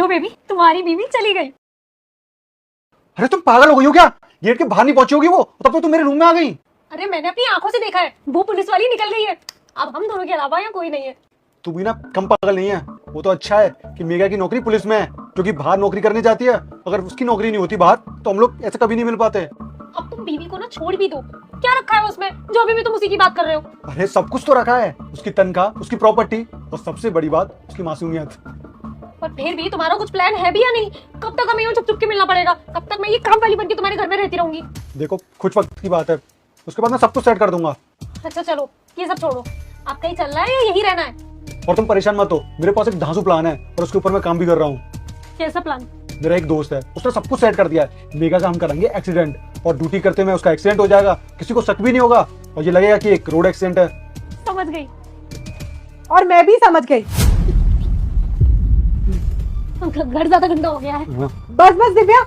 उठो बेबी, तुम्हारी बीवी चली गई। अरे तुम पागल हो गई हो क्या? गेट के बाहर नहीं पहुंची होगी वो, तब तो तुम मेरे रूम में आ गई। अरे मैंने अपनी आंखों से देखा है, वो पुलिस वाली निकल गई है। अब हम दोनों के अलावा यहाँ कोई नहीं है। तू भी ना कम पागल नहीं है। वो तो अच्छा है कि मेघा की नौकरी पुलिस में है, क्योंकि बाहर नौकरी करने जाती है। अगर उसकी नौकरी नहीं होती बाहर तो हम लोग ऐसे कभी नहीं मिल पाते। अब तुम बीवी को ना छोड़ भी दो। क्या रखा है उसमें जो अभी भी तुम उसी की बात कर रहे हो? अरे सब कुछ तो रखा है, उसकी तनख्वाह, उसकी प्रॉपर्टी और सबसे बड़ी बात उसकी मासूमियत। पर फिर भी तुम्हारा कुछ प्लान है भी या नहीं? कब तक हमें यूं चुप चुप के मिलना पड़ेगा? कब तक मैं ये काम वाली बनके तुम्हारे घर में रहती रहूंगी? देखो कुछ वक्त की बात है, उसके बाद मैं सब कुछ सेट कर दूंगा। अच्छा चलो ये सब छोड़ो, आप कहीं चल रहा है या यही रहना है? और तुम परेशान मत हो, मेरे पास एक धांसू प्लान है और उसके ऊपर मैं काम भी कर रहा हूँ। कैसा प्लान? मेरा एक दोस्त है, उसने सब कुछ सेट कर दिया है। मेघा का हम करेंगे एक्सीडेंट और ड्यूटी करते में उसका एक्सीडेंट हो जाएगा, किसी को शक भी नहीं होगा और ये लगेगा कि एक रोड एक्सीडेंट है। समझ गई। और मैं भी समझ गई। घर ज्यादा गंदा हो गया है। बस बस दिव्या,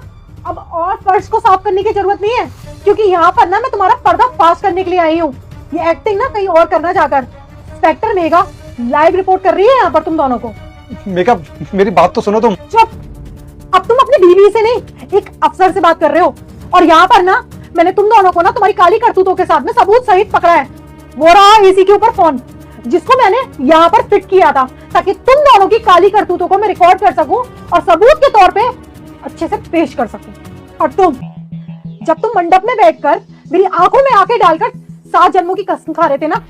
अब और फर्श को साफ करने की जरूरत नहीं है, क्योंकि यहाँ पर ना मैं तुम्हारा पर्दा फाश करने के लिए आई हूँ। ये एक्टिंग ना कहीं और करना जाकर। इंस्पेक्टर मेघा लाइव रिपोर्ट कर रही है यहाँ पर तुम दोनों को। मेघा मेरी बात तो सुनो तुम। चुप। अब तुम अपनी बीवी से नहीं, एक अफसर से बात कर रहे हो। और यहाँ पर ना मैंने तुम दोनों को ना तुम्हारी काली करतूतों के साथ में सबूत सहित पकड़ा है। वो रहा एसी के ऊपर फोन, जिसको मैंने यहाँ पर फिट किया था ताकि तुम दोनों की काली करतूतों को मैं रिकॉर्ड कर सकूं और सबूत के तौर पे अच्छे से पेश कर सकूं। और तुम, जब तुम मंडप में बैठकर मेरी आंखों में आंखें डालकर 7 जन्मों की कसम खा रहे थे ना,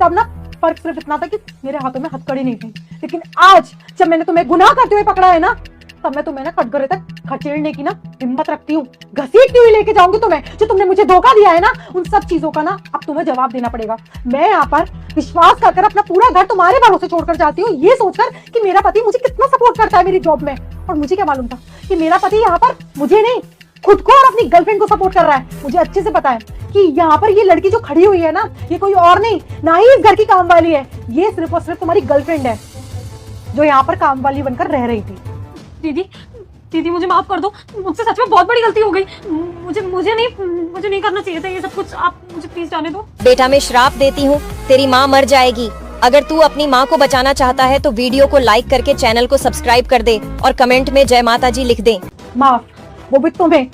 तब ना फर्क सिर्फ इतना था कि मेरे हाथों में हथकड़ी नहीं थी। लेकिन आज जब मैंने तुम्हें गुनाह करते हुए पकड़ा है ना, तब मैं तुम्हें ना कटघरे तक खचेड़ने की ना हिम्मत रखती हूँ। घसीटती हुई लेके जाऊंगी तुम्हें। जो तुमने मुझे धोखा दिया है ना, उन सब चीजों का ना अब तुम्हें जवाब देना पड़ेगा। मैं यहाँ पर विश्वास कर अपना पूरा घर तुम्हारे भरोसे छोड़कर जाती हूँ, ये सोचकर कि मेरा पति मुझे कितना सपोर्ट करता है मेरी जॉब में। और मुझे क्या मालूम था कि मेरा पति यहाँ पर मुझे नहीं, खुद को और अपनी गर्लफ्रेंड को सपोर्ट कर रहा है। मुझे अच्छे से पता है कि यहाँ पर ये लड़की जो खड़ी हुई है ना, ये कोई और नहीं, ना ही इस घर की काम वाली है। ये सिर्फ और सिर्फ तुम्हारी गर्लफ्रेंड है, जो यहाँ पर काम वाली बनकर रह रही थी। दीदी दीदी मुझे माफ कर दो, मुझसे सच में बहुत बड़ी गलती हो गई। मुझे नहीं करना चाहिए था ये सब कुछ। आप मुझे प्लीज जाने दो। बेटा मैं श्राप देती हूँ, तेरी माँ मर जाएगी। अगर तू अपनी माँ को बचाना चाहता है तो वीडियो को लाइक करके चैनल को सब्सक्राइब कर दे और कमेंट में जय माता जी लिख दे। माफ, वो भी तुम्हें।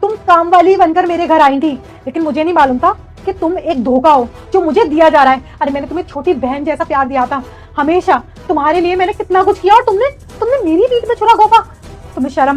तुम काम वाली बनकर मेरे घर आई थी, लेकिन मुझे नहीं मालूम था कि तुम एक धोखा हो जो मुझे दिया जा रहा है। अरे मैंने तुम्हें छोटी बहन जैसा प्यार दिया था हमेशा। तुम्हारे लिए मैंने कितना कुछ किया और तुमने मेरी पीठ पे छुरा घोंपा। तुम्हें शर्म